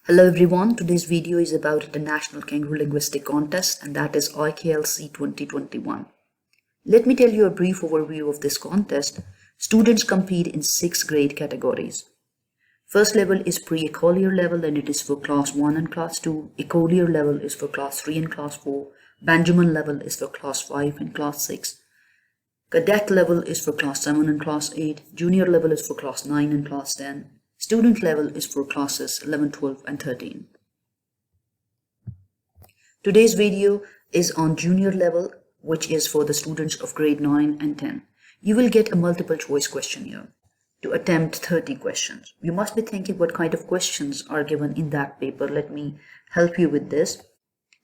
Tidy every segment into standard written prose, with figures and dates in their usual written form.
Hello everyone, today's video is about the National Kangaroo Linguistic Contest, and that is IKLC 2021. Let me tell you a brief overview of this contest. Students compete in 6 grade categories. First level is pre-Ecolier level, and it is for class 1 and class 2. Ecolier level is for class 3 and class 4. Benjamin level is for class 5 and class 6. Cadet level is for class 7 and class 8. Junior level is for class 9 and class 10. Student level is for classes 11, 12, and 13. Today's video is on junior level, which is for the students of grade 9 and 10. You will get a multiple choice questionnaire to attempt 30 questions. You must be thinking what kind of questions are given in that paper. Let me help you with this.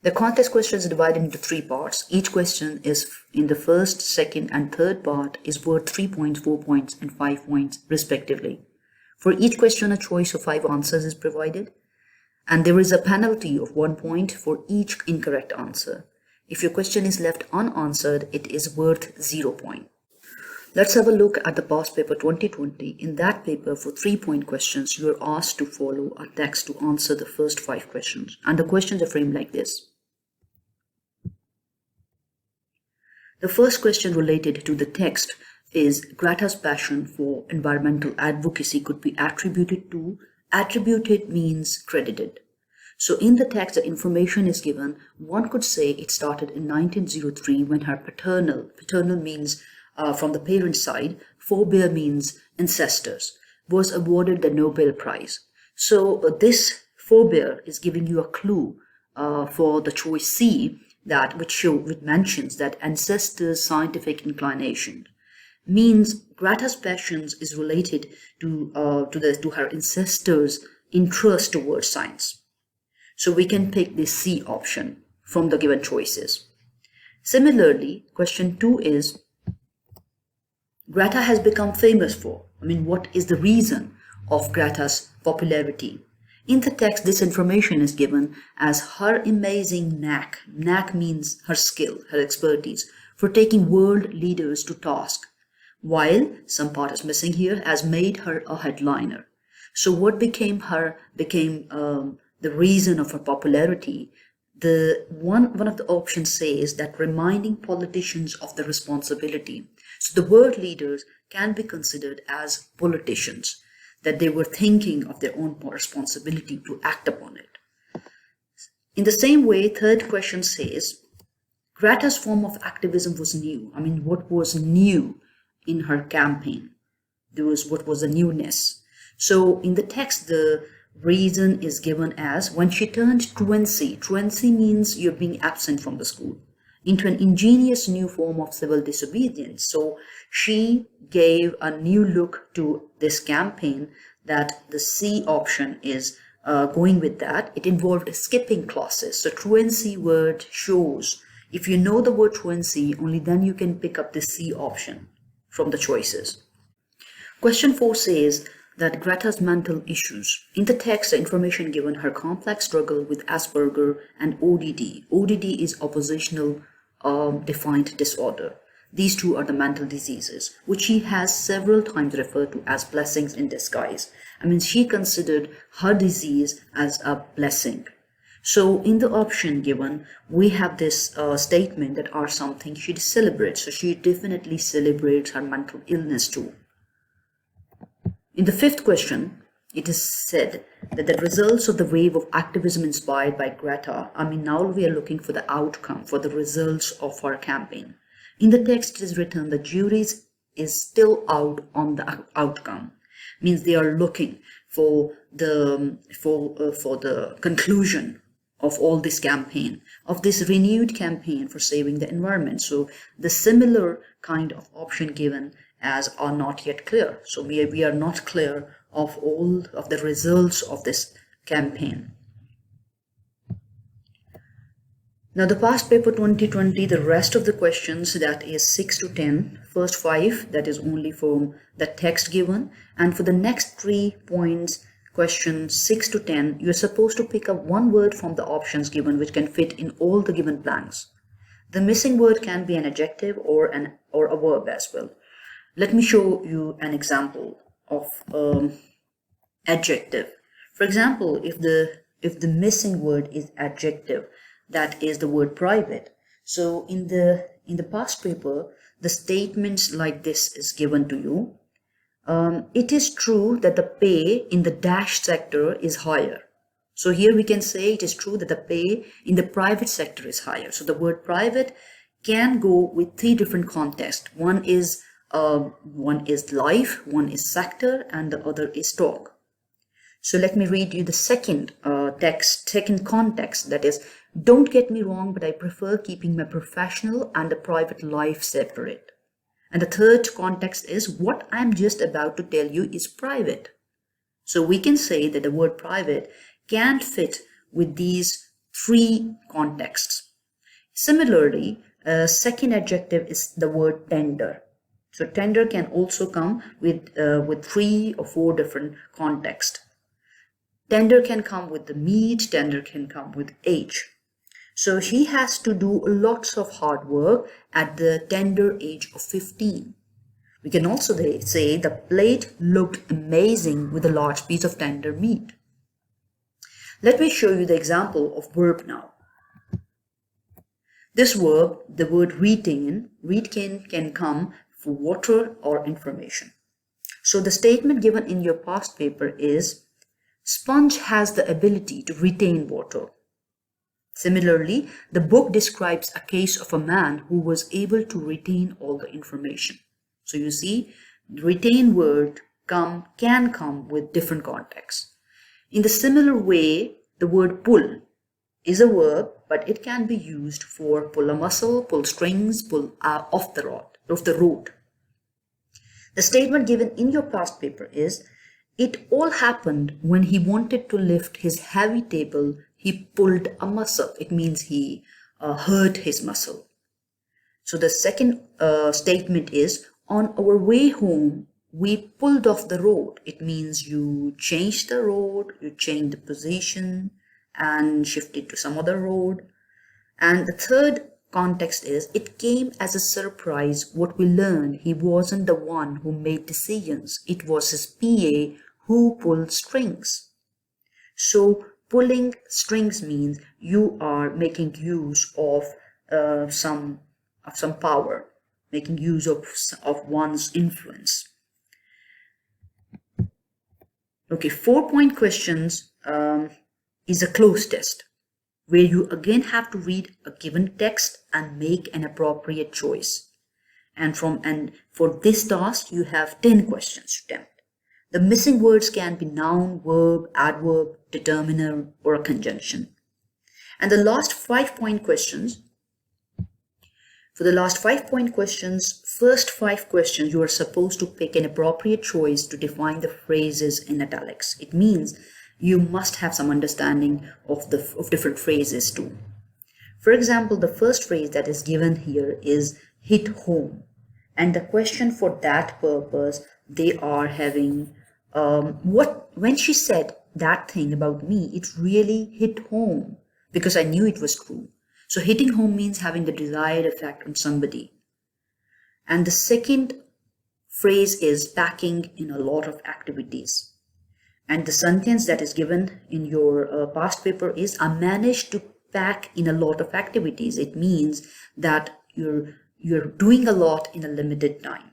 The contest question is divided into 3 parts. Each question is in the first, second, and third part is worth 3 points, 4 points, and 5 points respectively. For each question, a choice of 5 answers is provided, and there is a penalty of 1 point for each incorrect answer. If your question is left unanswered, it is worth 0 point. Let's have a look at the past paper 2020. In that paper, for 3-point questions, you are asked to follow a text to answer the first 5 questions, and the questions are framed like this. The first question related to the text is Greta's passion for environmental advocacy could be attributed to. Attributed means credited. So in the text, the information is given. One could say it started in 1903 when her paternal means from the parents' side, forebear means ancestors, was awarded the Nobel Prize. So this forebear is giving you a clue for the choice C, that which mentions that ancestors' scientific inclination. Means Greta's passions is related to her ancestors' interest towards science. So we can pick the C option from the given choices. Similarly, question 2 is Greta has become famous for. What is the reason of Greta's popularity? In the text, this information is given as her amazing knack. Knack means her skill, her expertise, for taking world leaders to task. While some part is missing here, has made her a headliner. So what became the reason of her popularity? One of the options says that reminding politicians of the responsibility. So the world leaders can be considered as politicians, that they were thinking of their own responsibility to act upon it. In the same way, third question says Greta's form of activism was new. What was new in her campaign? What was the newness? So in the text, the reason is given as when she turned truancy. Truancy means you're being absent from the school, into an ingenious new form of civil disobedience. So she gave a new look to this campaign, that the C option is going with that. It involved skipping classes. So truancy word shows. If you know the word truancy, only then you can pick up the C option from the choices. Question 4 says that Greta's mental issues. In the text, the information given her complex struggle with Asperger and ODD. ODD is oppositional defiant disorder. These two are the mental diseases, which she has several times referred to as blessings in disguise. She considered her disease as a blessing. So in the option given, we have this statement that are something she celebrates. So she definitely celebrates her mental illness too. In the 5th question, it is said that the results of the wave of activism inspired by Greta. Now we are looking for the outcome, for the results of our campaign. In the text, it is written the juries is still out on the outcome. Means they are looking for the conclusion of all this campaign, of this renewed campaign for saving the environment. So the similar kind of option given as are not yet clear. So we are not clear of all of the results of this campaign. Now the past paper 2020, the rest of the questions, that is 6 to 10, first 5, that is only from the text given, and for the next 3 points, questions 6 to 10, you're supposed to pick up 1 word from the options given which can fit in all the given blanks. The missing word can be an adjective or a verb as well. Let me show you an example of adjective. For example, if the if the missing word is adjective, that is the word private. So in the past paper, the statements like this is given to you. It is true that the pay in the dash sector is higher. So here we can say it is true that the pay in the private sector is higher. So the word private can go with three different contexts. One is life, one is sector, and the other is talk. So let me read you the second context, that is, don't get me wrong, but I prefer keeping my professional and the private life separate. And the third context is what I'm just about to tell you is private. So we can say that the word private can fit with these three contexts. Similarly, a second adjective is the word tender. So tender can also come with 3 or 4 different contexts. Tender can come with the meat, tender can come with age. So he has to do lots of hard work at the tender age of 15. We can also say the plate looked amazing with a large piece of tender meat. Let me show you the example of verb now. This verb, the word retain can come for water or information. So the statement given in your past paper is, sponge has the ability to retain water. Similarly, the book describes a case of a man who was able to retain all the information. So you see, the retain word can come with different contexts. In the similar way, the word pull is a verb, but it can be used for pull a muscle, pull strings, pull off the road. The statement given in your past paper is, it all happened when he wanted to lift his heavy table, he pulled a muscle. It means he hurt his muscle. So the second statement is, on our way home, we pulled off the road. It means you changed the road, you changed the position and shifted to some other road. And the third context is, it came as a surprise what we learned. He wasn't the one who made decisions. It was his PA who pulled strings. So pulling strings means you are making use of some power, making use of one's influence. Okay, 4-point questions is a cloze test, where you again have to read a given text and make an appropriate choice. And for this task, you have 10 questions to attempt. The missing words can be noun, verb, adverb, determiner, or a conjunction. And the last 5-point questions, first 5 questions, you are supposed to pick an appropriate choice to define the phrases in italics. It means you must have some understanding of different phrases too. For example, the first phrase that is given here is hit home. And the question for that purpose, they are having, when she said that thing about me, it really hit home because I knew it was true. So hitting home means having the desired effect on somebody. And the second phrase is packing in a lot of activities. And the sentence that is given in your past paper is, I managed to pack in a lot of activities. It means that you're doing a lot in a limited time.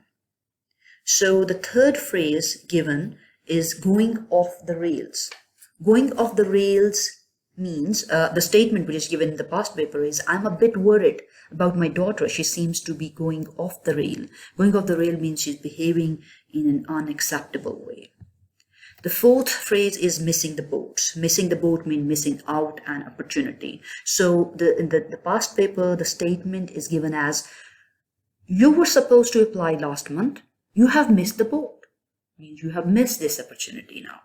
So the third phrase given is going off the rails. Going off the rails means, the statement which is given in the past paper is, I'm a bit worried about my daughter. She seems to be going off the rail. Going off the rail means she's behaving in an unacceptable way. The fourth phrase is missing the boat. Missing the boat means missing out an opportunity. So in the past paper, the statement is given as, you were supposed to apply last month. You have missed the boat. Means you have missed this opportunity now.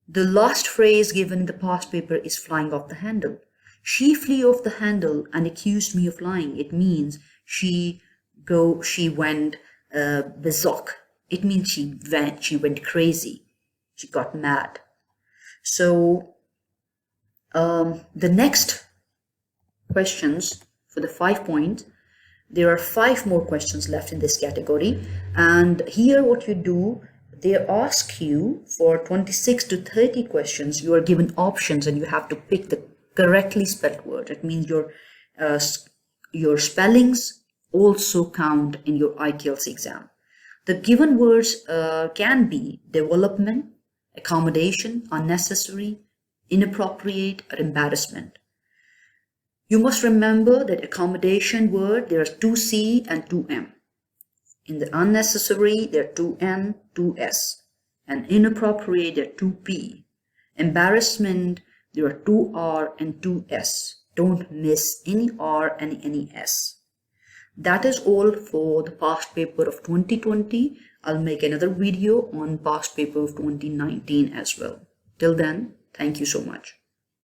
The last phrase given in the past paper is flying off the handle. She flew off the handle and accused me of lying. It means she went berserk. It means she went crazy. She got mad. So the next questions for the 5 points, there are 5 more questions left in this category. And here what you do, they ask you for 26 to 30 questions, you are given options and you have to pick the correctly spelled word. It means your spellings also count in your IKLC exam. The given words can be development, accommodation, unnecessary, inappropriate, or embarrassment. You must remember that accommodation word, there are two C and two M. In the unnecessary, there are two N, two S. And inappropriate, there are two P. Embarrassment, there are two R and two S. Don't miss any R and any S. That is all for the past paper of 2020. I'll make another video on past paper of 2019 as well. Till then, thank you so much.